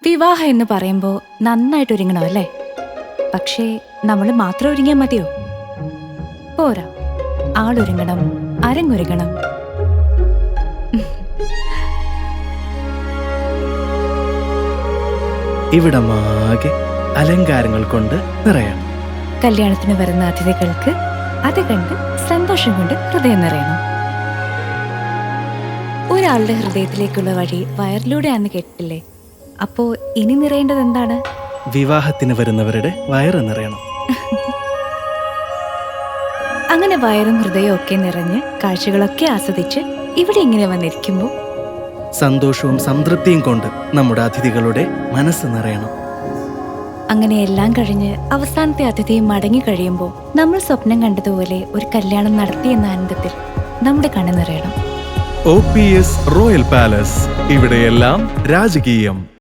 വിവാഹം എന്ന് പറയുമ്പോൾ നന്നായിട്ട് ഒരുങ്ങണം അല്ലേ? പക്ഷേ നമ്മൾ മാത്രം ഒരുങ്ങിയാൽ മതിയോ? പോരാ, ആളൊരുങ്ങണം, അരങ്ങൊരുങ്ങണം. ഇവിടമാകെ അലങ്കാരങ്ങൾ കൊണ്ട് നിറയണം. കല്യാണത്തിന് വരുന്ന അതിഥികൾക്ക് അത് കണ്ട് സന്തോഷം കൊണ്ട് ഹൃദയം നിറയണം. ഒരാളുടെ ഹൃദയത്തിലേക്കുള്ള വഴി വയറിലൂടെയാന്ന് കേട്ടിട്ടില്ലേ? അപ്പോ ഇനി നിറയേണ്ടത് എന്താണ്? വിവാഹത്തിന് വരുന്നവരുടെ വയറ് നിറയണം. അങ്ങനെ വയറും ഹൃദയവും ഒക്കെ നിറഞ്ഞ് കാഴ്ചകളൊക്കെ ആസ്വദിച്ച് ഇവിടെ ഇങ്ങനെ വന്നിരിക്കുമ്പോൾ സന്തോഷവും സംതൃപ്തിയും കൊണ്ട് നമ്മുടെ അതിഥികളുടെ മനസ്സ് നിറയണം. അങ്ങനെ എല്ലാം കഴിഞ്ഞ് അവസാനത്തെ അതിഥിയും മടങ്ങി കഴിയുമ്പോൾ നമ്മൾ സ്വപ്നം കണ്ടതുപോലെ ഒരു കല്യാണം നടത്തിയെന്ന ആനന്ദത്തിൽ നമ്മുടെ കണ്ണ് നിറയണം. OPS റോയൽ പാലസ്, ഇവിടെയെല്ലാം രാജകീയം.